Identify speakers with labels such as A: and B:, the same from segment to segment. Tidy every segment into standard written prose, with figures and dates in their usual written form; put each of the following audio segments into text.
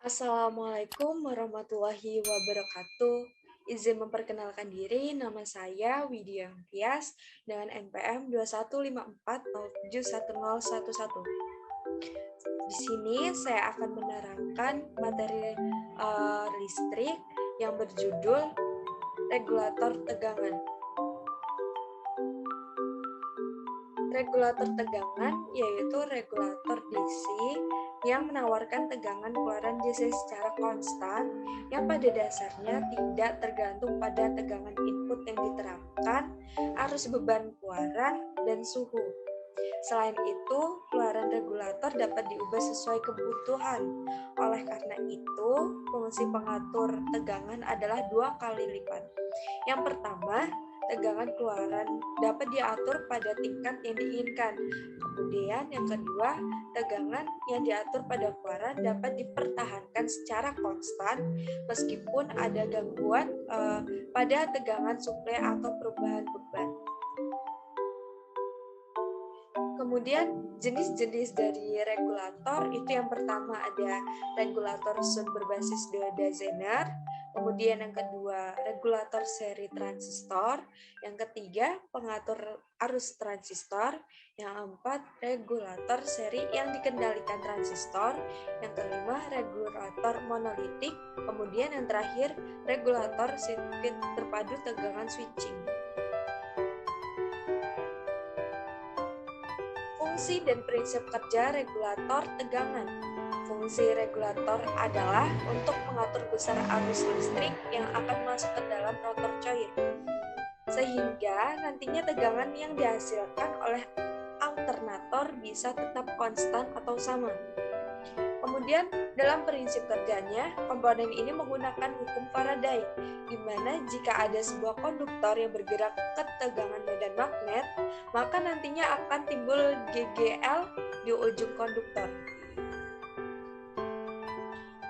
A: Assalamualaikum warahmatullahi wabarakatuh. Izin memperkenalkan diri, nama saya Widya Tias dengan NPM 215407111. Di sini saya akan menerangkan materi listrik yang berjudul regulator tegangan. Regulator tegangan yaitu regulator DC yang menawarkan tegangan keluaran DC secara konstan yang pada dasarnya tidak tergantung pada tegangan input yang diterapkan, arus beban keluaran, dan suhu. Selain itu, keluaran regulator dapat diubah sesuai kebutuhan. Oleh karena itu, fungsi pengatur tegangan adalah 2 kali lipat. Yang pertama, tegangan keluaran dapat diatur pada tingkat yang diinginkan. Kemudian yang kedua, tegangan yang diatur pada keluaran dapat dipertahankan secara konstan meskipun ada gangguan pada tegangan suplai atau perubahan beban. Kemudian jenis-jenis dari regulator itu yang pertama ada regulator sun berbasis dioda Zener, kemudian yang kedua regulator seri transistor, yang ketiga pengatur arus transistor, yang keempat regulator seri yang dikendalikan transistor, yang kelima regulator monolitik, kemudian yang terakhir regulator sirkuit terpadu tegangan switching. Fungsi dan prinsip kerja regulator tegangan. Fungsi regulator adalah untuk mengatur besar arus listrik yang akan masuk ke dalam rotor coil, sehingga nantinya tegangan yang dihasilkan oleh alternator bisa tetap konstan atau sama. Kemudian dalam prinsip kerjanya, komponen ini menggunakan hukum Faraday, di mana jika ada sebuah konduktor yang bergerak ke tegangan medan magnet, maka nantinya akan timbul GGL di ujung konduktor.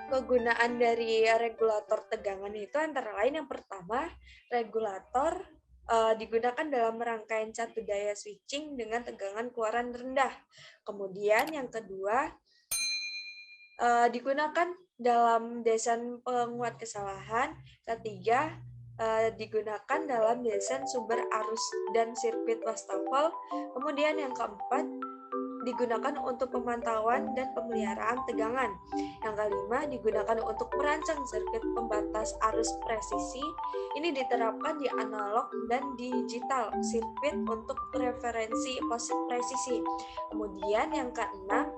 A: Kegunaan dari regulator tegangan itu antara lain yang pertama, regulator digunakan dalam rangkaian catu daya switching dengan tegangan keluaran rendah. Kemudian yang kedua, digunakan dalam desain penguat kesalahan. Ketiga, digunakan dalam desain sumber arus dan sirkuit wastafel. Kemudian yang keempat, digunakan untuk pemantauan dan pemeliharaan tegangan. Yang kelima, digunakan untuk merancang sirkuit pembatas arus presisi. Ini diterapkan di analog dan digital sirkuit untuk preferensi presisi. Kemudian yang keenam,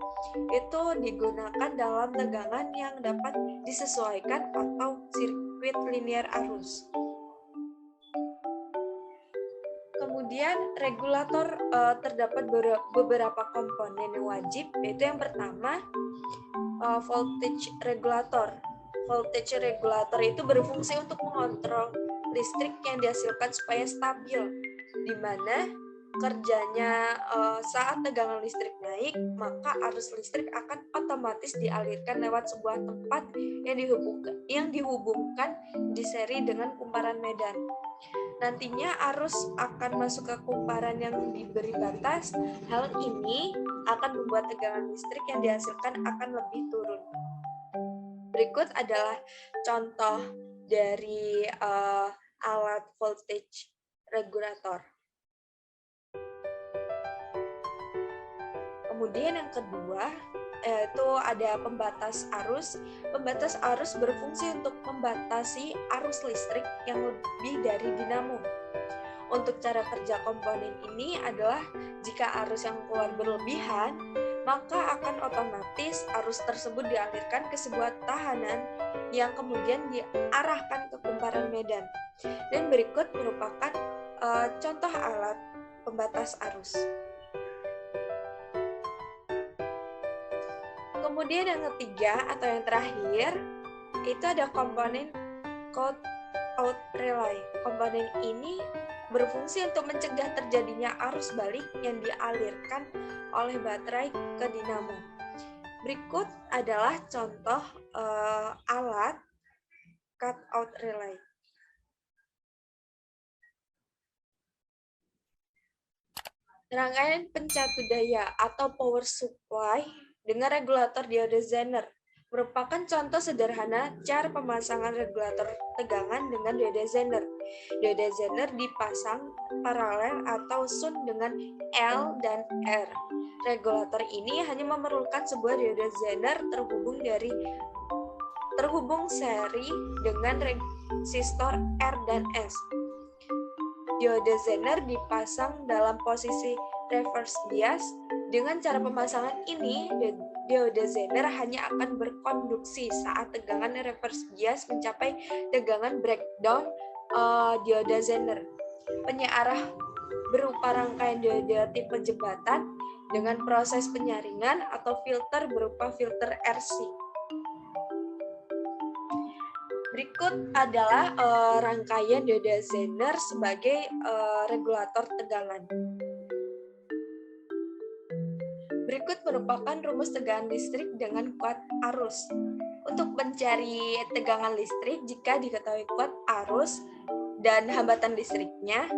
A: itu digunakan dalam tegangan yang dapat disesuaikan atau sirkuit linear arus. Kemudian regulator terdapat beberapa komponen yang wajib, yaitu yang pertama voltage regulator. Voltage regulator itu berfungsi untuk mengontrol listrik yang dihasilkan supaya stabil, di mana kerjanya saat tegangan listrik naik, maka arus listrik akan otomatis dialirkan lewat sebuah tempat yang dihubungkan di seri dengan kumparan medan. Nantinya arus akan masuk ke kumparan yang diberi batas. Hal ini akan membuat tegangan listrik yang dihasilkan akan lebih turun. Berikut adalah contoh dari alat voltage regulator. Kemudian yang kedua, yaitu ada pembatas arus. Pembatas arus berfungsi untuk membatasi arus listrik yang lebih dari dinamo. Untuk cara kerja komponen ini adalah jika arus yang keluar berlebihan, maka akan otomatis arus tersebut dialirkan ke sebuah tahanan yang kemudian diarahkan ke kumparan medan. Dan berikut merupakan contoh alat pembatas arus. Kemudian yang ketiga atau yang terakhir, itu ada komponen cut-out relay. Komponen ini berfungsi untuk mencegah terjadinya arus balik yang dialirkan oleh baterai ke dinamo. Berikut adalah contoh alat cut-out relay. Rangkaian pencatu daya atau power supply dengan regulator dioda Zener. merupakan contoh sederhana cara pemasangan regulator tegangan dengan diode Zener. Diode Zener dipasang paralel atau sun dengan L dan R. Regulator ini hanya memerlukan sebuah diode Zener terhubung seri dengan resistor R dan S. Diode Zener dipasang dalam posisi reverse bias. Dengan cara pemasangan ini, diode Zener hanya akan berkonduksi saat tegangan reverse bias mencapai tegangan breakdown diode Zener. Penyearah berupa rangkaian diode tipe jembatan dengan proses penyaringan atau filter berupa filter RC. Berikut adalah rangkaian diode Zener sebagai regulator tegangan. Berikut merupakan rumus tegangan listrik dengan kuat arus. Untuk mencari tegangan listrik, jika diketahui kuat arus dan hambatan listriknya,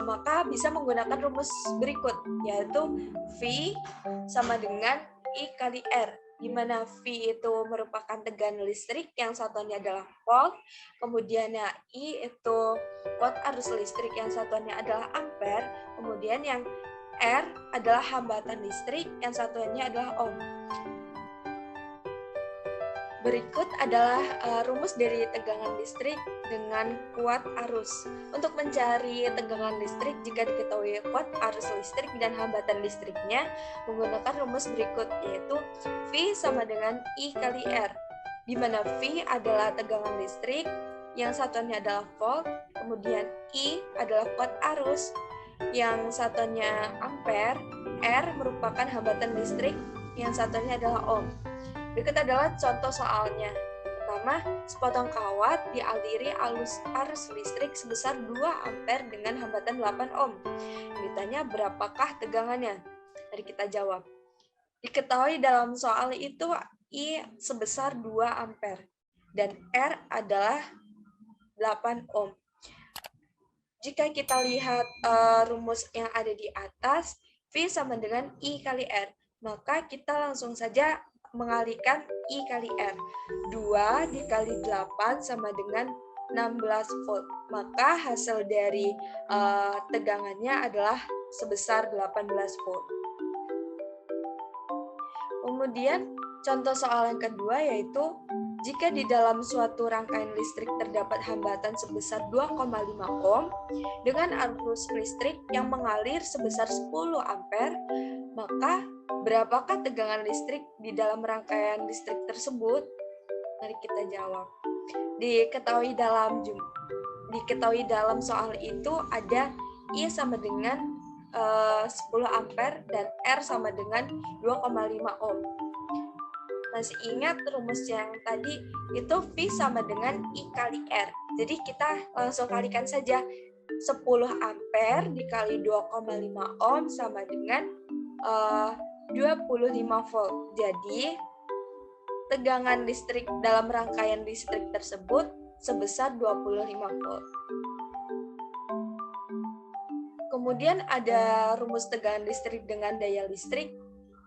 A: maka bisa menggunakan rumus berikut, yaitu V sama dengan I kali R, di mana V itu merupakan tegangan listrik, yang satuannya adalah volt, kemudian I itu kuat arus listrik, yang satuannya adalah ampere, kemudian yang R adalah hambatan listrik, yang satuannya adalah ohm. Berikut adalah rumus dari tegangan listrik dengan kuat arus. Untuk mencari tegangan listrik, jika diketahui kuat arus listrik dan hambatan listriknya, menggunakan rumus berikut, yaitu V sama dengan I kali R, di mana V adalah tegangan listrik, yang satuannya adalah volt, kemudian I adalah kuat arus, yang satuannya ampere, R merupakan hambatan listrik, yang satuannya adalah ohm. Berikut adalah contoh soalnya. Pertama, sepotong kawat dialiri arus listrik sebesar 2 ampere dengan hambatan 8 ohm. Ditanya berapakah tegangannya? Mari kita jawab. Diketahui dalam soal itu I sebesar 2 ampere dan R adalah 8 ohm. Jika kita lihat rumus yang ada di atas, V sama dengan I kali R, maka kita langsung saja mengalihkan I kali R. 2 dikali 8 sama dengan 16 volt. Maka hasil dari tegangannya adalah sebesar 18 volt. Kemudian contoh soal yang kedua yaitu jika di dalam suatu rangkaian listrik terdapat hambatan sebesar 2,5 ohm dengan arus listrik yang mengalir sebesar 10 ampere, maka berapakah tegangan listrik di dalam rangkaian listrik tersebut? Mari kita jawab. Diketahui dalam soal itu ada I sama dengan 10 ampere dan R sama dengan 2,5 ohm. Masih ingat rumus yang tadi itu V sama dengan I kali R. Jadi kita langsung kalikan saja. 10 ampere dikali 2,5 ohm sama dengan 25 volt. Jadi tegangan listrik dalam rangkaian listrik tersebut sebesar 25 volt. Kemudian ada rumus tegangan listrik dengan daya listrik.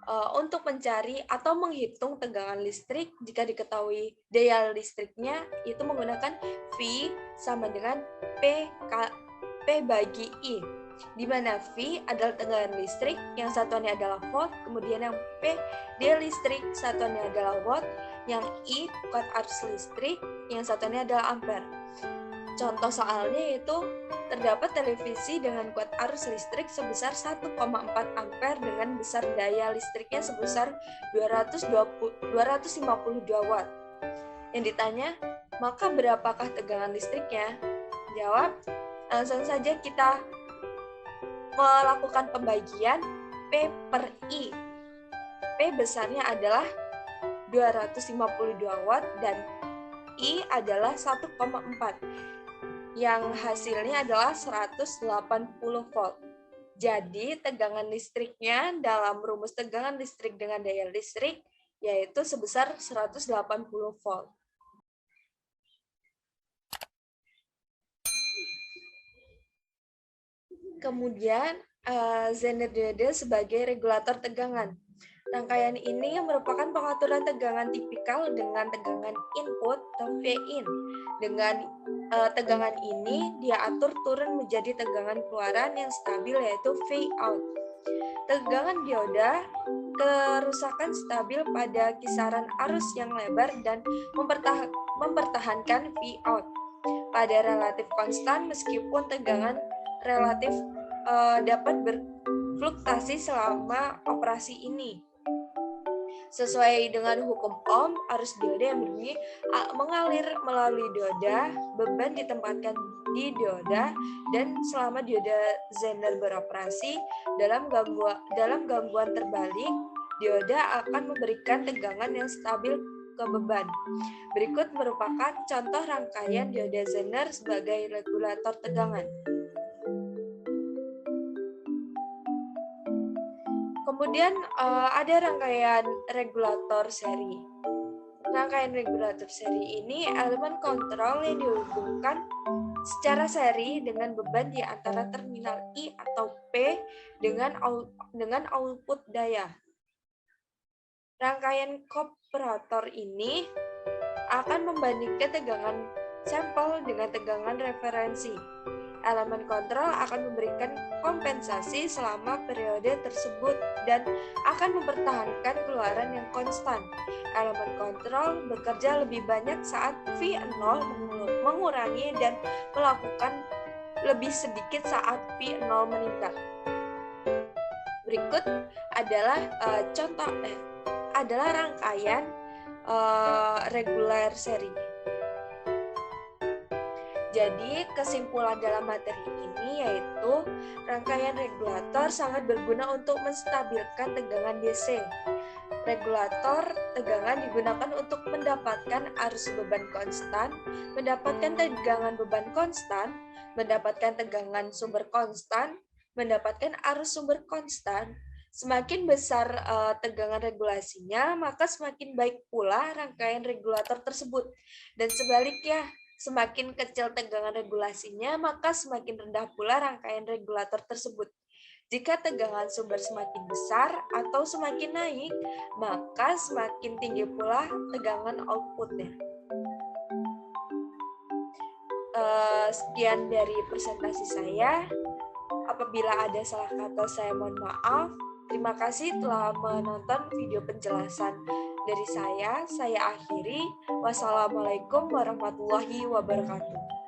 A: Untuk mencari atau menghitung tegangan listrik, jika diketahui daya listriknya, itu menggunakan V sama dengan P bagi I, di mana V adalah tegangan listrik, yang satuannya adalah volt, kemudian yang P daya listrik, satuannya adalah watt, yang I kuat arus listrik, yang satuannya adalah ampere. Contoh soalnya yaitu terdapat televisi dengan kuat arus listrik sebesar 1,4 ampere dengan besar daya listriknya sebesar 252 watt. Yang ditanya, maka berapakah tegangan listriknya? Jawab, langsung saja kita melakukan pembagian P per I. P besarnya adalah 252 watt dan I adalah 1,4. Yang hasilnya adalah 180 volt. Jadi tegangan listriknya dalam rumus tegangan listrik dengan daya listrik yaitu sebesar 180 volt. Kemudian Zener diode sebagai regulator tegangan. Rangkaian ini merupakan pengaturan tegangan tipikal dengan tegangan input atau V-in. Dengan tegangan ini dia atur turun menjadi tegangan keluaran yang stabil yaitu V-out. Tegangan dioda kerusakan stabil pada kisaran arus yang lebar dan mempertahankan V-out pada relatif konstan meskipun tegangan relatif dapat berfluktuasi selama operasi ini. Sesuai dengan hukum Ohm, arus dioda yang berbunyi mengalir melalui dioda, beban ditempatkan di dioda, dan selama dioda Zener beroperasi dalam gangguan terbalik, dioda akan memberikan tegangan yang stabil ke beban. Berikut merupakan contoh rangkaian dioda Zener sebagai regulator tegangan. Kemudian ada rangkaian regulator seri. Rangkaian regulator seri ini elemen kontrol yang dihubungkan secara seri dengan beban di antara terminal I atau P dengan output daya. Rangkaian komparator ini akan membandingkan tegangan sampel dengan tegangan referensi. Elemen kontrol akan memberikan kompensasi selama periode tersebut dan akan mempertahankan keluaran yang konstan. Elemen kontrol bekerja lebih banyak saat V0 mengurangi dan melakukan lebih sedikit saat V0 meningkat. Berikut adalah adalah rangkaian reguler seri. Jadi, kesimpulan dalam materi ini yaitu rangkaian regulator sangat berguna untuk menstabilkan tegangan DC. Regulator tegangan digunakan untuk mendapatkan arus beban konstan, mendapatkan tegangan beban konstan, mendapatkan tegangan sumber konstan, mendapatkan arus sumber konstan. Semakin besar tegangan regulasinya, maka semakin baik pula rangkaian regulator tersebut. Dan sebaliknya, semakin kecil tegangan regulasinya, maka semakin rendah pula rangkaian regulator tersebut. Jika tegangan sumber semakin besar atau semakin naik, maka semakin tinggi pula tegangan outputnya. Sekian dari presentasi saya. Apabila ada salah kata, saya mohon maaf. Terima kasih telah menonton video penjelasan dari saya. Saya akhiri. Wassalamualaikum warahmatullahi wabarakatuh.